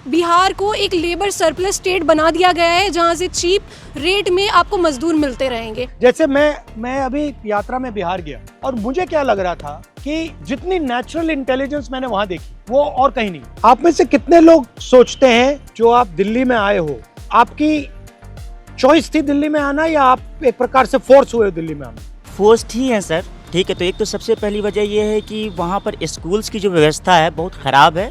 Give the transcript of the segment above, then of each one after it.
बिहार को एक labour surplus state बना दिया गया है जहां से चीप रेट में आपको मजदूर मिलते रहेंगे। जैसे मैं अभी यात्रा में बिहार गया और मुझे क्या लग रहा था कि जितनी नेचुरल इंटेलिजेंस मैंने वहां देखी वो और कहीं नहीं। आप में से कितने लोग सोचते हैं जो आप दिल्ली में आए हो, आपकी चॉइस थी दिल्ली में आना या आप एक प्रकार से फोर्स हुए हो दिल्ली में आना? फोर्स्ड ही है सर। ठीक है, तो एक तो सबसे पहली वजह यह है कि वहाँ पर स्कूल्स की जो व्यवस्था है बहुत ख़राब है,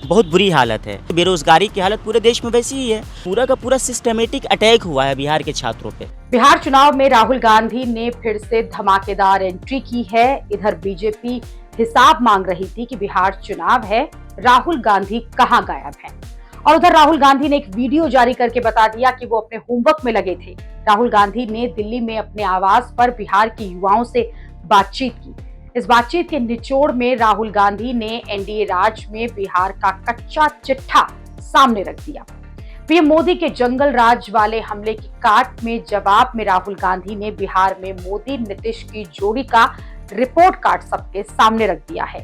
बहुत बुरी हालत है। बेरोजगारी की हालत पूरे देश में वैसी ही है। पूरा का पूरा सिस्टमेटिक अटैक हुआ है बिहार के छात्रों पे। बिहार चुनाव में राहुल गांधी ने फिर से धमाकेदार एंट्री की है। इधर बीजेपी हिसाब मांग रही थी कि बिहार चुनाव है, राहुल गांधी कहां गायब हैं। और उधर राहुल गांधी ने एक वीडियो जारी करके बता दिया कि वो अपने होमवर्क में लगे थे। राहुल गांधी ने दिल्ली में अपने आवास पर बिहार के युवाओं से बातचीत की। इस बातचीत के निचोड़ में राहुल गांधी ने एनडीए राज में बिहार का कच्चा चिट्ठा सामने रख दिया। पीएम मोदी के जंगल राज वाले हमले की काट में जवाब में राहुल गांधी ने बिहार में मोदी नीतीश की जोड़ी का रिपोर्ट कार्ड सबके सामने रख दिया है।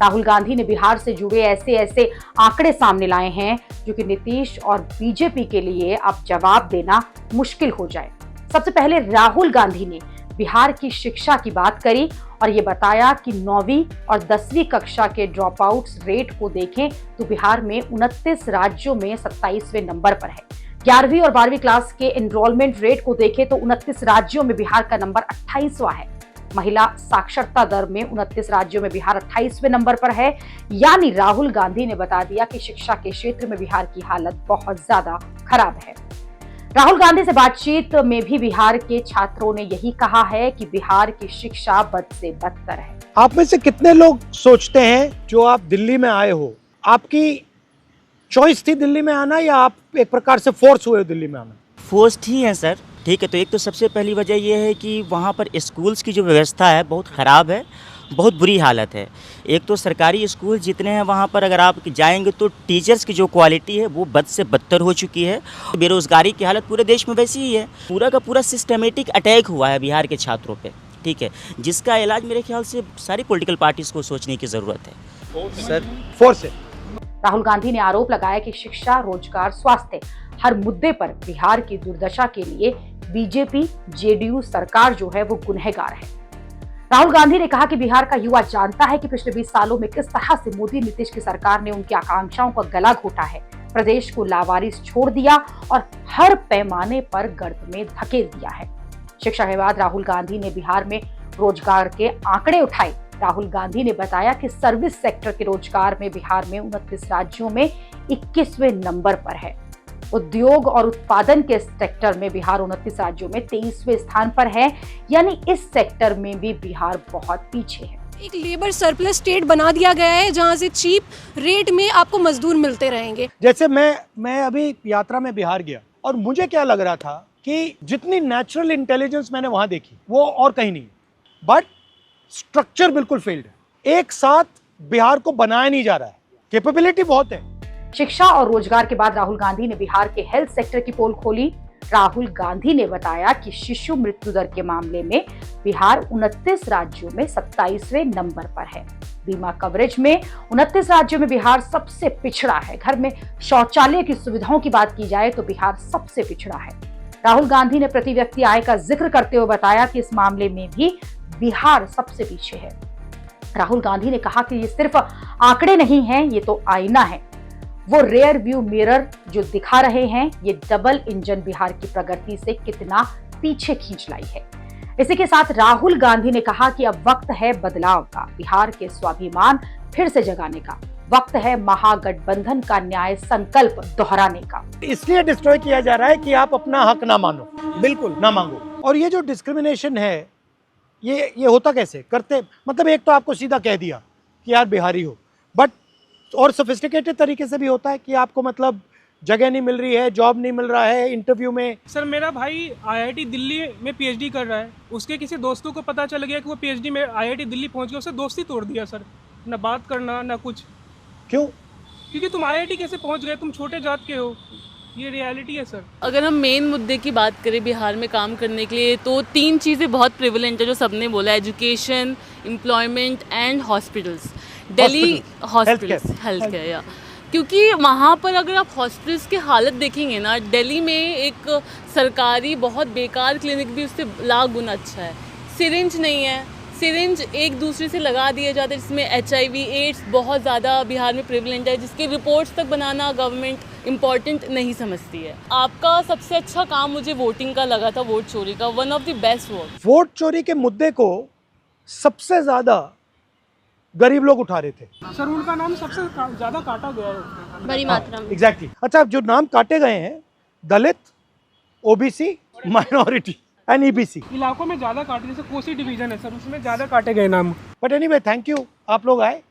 राहुल गांधी ने बिहार से जुड़े ऐसे आंकड़े सामने लाए हैं जो कि नीतीश और बीजेपी के लिए अब जवाब देना मुश्किल हो जाए। सबसे पहले राहुल गांधी ने बिहार की शिक्षा की बात करी और ये बताया कि 9वीं और 10वीं कक्षा के ड्रॉप आउट्स रेट को देखें तो बिहार में 29 राज्यों में 27वें नंबर पर है। 11वीं और 12वीं क्लास के एनरोलमेंट रेट को देखें तो 29 राज्यों में बिहार का नंबर 28वां है। महिला साक्षरता दर में 29 राज्यों में बिहार 28वें नंबर पर है। यानी राहुल गांधी ने बता दिया कि शिक्षा के क्षेत्र में बिहार की हालत बहुत ज्यादा खराब है। राहुल गांधी से बातचीत में भी बिहार के छात्रों ने यही कहा है कि बिहार की शिक्षा बद से बदतर है। आप में से कितने लोग सोचते हैं जो आप दिल्ली में आए हो, आपकी चॉइस थी दिल्ली में आना या आप एक प्रकार से फोर्स हुए हो दिल्ली में आना? फोर्स्ड ही है सर। ठीक है, तो एक तो सबसे पहली वजह यह है कि वहाँ पर स्कूल्स की जो व्यवस्था है बहुत ख़राब है, बहुत बुरी हालत है। एक तो सरकारी स्कूल जितने हैं वहाँ पर अगर आप जाएंगे तो टीचर्स की जो क्वालिटी है वो बद से बदतर हो चुकी है। बेरोजगारी की हालत पूरे देश में वैसी ही है। पूरा का पूरा सिस्टमेटिक अटैक हुआ है बिहार के छात्रों पे, ठीक है, जिसका इलाज मेरे ख्याल से सारी पॉलिटिकल पार्टीज़ को सोचने की ज़रूरत है। सर फोर्स है। राहुल गांधी ने आरोप लगाया कि शिक्षा, रोजगार, स्वास्थ्य हर मुद्दे पर बिहार की दुर्दशा के लिए बीजेपी जेडीयू सरकार जो है वो गुनहगार है। राहुल गांधी ने कहा कि बिहार का युवा जानता है कि पिछले 20 सालों में किस तरह से मोदी नीतीश की सरकार ने उनकी आकांक्षाओं का गला घोटा है, प्रदेश को लावारिस छोड़ दिया और हर पैमाने पर गर्त में धकेल दिया है। शिक्षा के बाद राहुल गांधी ने बिहार में रोजगार के आंकड़े उठाए। राहुल गांधी ने बताया कि सर्विस सेक्टर के रोजगार में बिहार में 29 राज्यों में 21वें नंबर पर है। उद्योग और उत्पादन के सेक्टर में बिहार 29 राज्यों में 23वें स्थान पर है। यानी इस सेक्टर में भी बिहार बहुत पीछे है। एक लेबर सरप्लस स्टेट बना दिया गया है जहां से चीप रेट में आपको मजदूर मिलते रहेंगे। जैसे मैं अभी यात्रा में बिहार गया और मुझे क्या लग रहा था कि जितनी नेचुरल इंटेलिजेंस मैंने वहां देखी वो और कहीं नहीं, बट स्ट्रक्चर बिल्कुल फेल्ड है। एक साथ बिहार को बनाया नहीं जा रहा है। कैपेबिलिटी बहुत है। शिक्षा और रोजगार के बाद राहुल गांधी ने बिहार के हेल्थ सेक्टर की पोल खोली। राहुल गांधी ने बताया कि शिशु मृत्यु दर के मामले में बिहार 29 राज्यों में 27वें नंबर पर है। बीमा कवरेज में 29 राज्यों में बिहार सबसे पिछड़ा है। घर में शौचालय की सुविधाओं की बात की जाए तो बिहार सबसे पिछड़ा है। राहुल गांधी ने प्रति व्यक्ति आय का जिक्र करते हुए बताया कि इस मामले में भी बिहार सबसे पीछे है। राहुल गांधी ने कहा कि ये सिर्फ आंकड़े नहीं हैं, ये तो आईना है। वो रेयर व्यू मिरर जो दिखा रहे हैं, ये डबल इंजन बिहार की प्रगति से कितना पीछे खींच लाई है। इसी के साथ राहुल गांधी ने कहा कि अब वक्त है बदलाव का, बिहार के स्वाभिमान फिर से जगाने का। वक्त है महागठबंधन का न्याय संकल्प दोहराने का। इसलिए डिस्ट्रॉय किया जा रहा है कि आप अपना हक ना मानो, बिल्कुल ना मांगो। और ये जो डिस्क्रिमिनेशन है ये होता कैसे करते, मतलब एक तो आपको सीधा कह दिया कि यार बिहारी हो, बट और सोफिस्टिकेटेड तरीके से भी होता है कि आपको मतलब जगह नहीं मिल रही है, जॉब नहीं मिल रहा है इंटरव्यू में। सर मेरा भाई आईआईटी दिल्ली में पीएचडी कर रहा है। उसके किसी दोस्तों को पता चल गया कि वो पीएचडी में आईआईटी दिल्ली पहुंच गया, उससे दोस्ती तोड़ दिया सर। ना बात करना ना कुछ। क्यों? क्योंकि तुम आईआईटी कैसे पहुंच गए, तुम छोटे जात के हो। ये रियलिटी है सर। अगर हम मेन मुद्दे की बात करें बिहार में काम करने के लिए तो 3 चीज़ें बहुत प्रिवलेंट है जो सबने बोला, education, employment and hospitals. Delhi hospitals, health care, या क्योंकि वहाँ पर अगर आप हॉस्पिटल्स की हालत देखेंगे ना, दिल्ली में एक सरकारी बहुत बेकार क्लिनिक भी उससे लाख गुना अच्छा है। सिरिंज नहीं है, सिरिंज एक दूसरे से लगा दिए जाते हैं, जिसमें HIV एड्स बहुत ज़्यादा बिहार में प्रेवलेंट है, जिसके रिपोर्ट्स तक बनाना गवर्नमेंट इम्पॉर्टेंट नहीं समझती है। आपका सबसे अच्छा काम मुझे वोटिंग का लगा था, वोट चोरी का, one of the best work. Vote चोरी के मुद्दे को सबसे ज्यादा गरीब लोग उठा रहे थे। सर उनका नाम सबसे ज़्यादा काटा गया है। बड़ी मात्रा में। एग्जैक्टली। अच्छा, जो नाम काटे गए हैं, दलित, OBC, माइनॉरिटी एंड EBC। इलाकों में ज़्यादा काटे, जैसे कोसी डिवीज़न है सर, उसमें ज़्यादा काटे गए नाम। बट एनीवे, थैंक यू, आप लोग आए।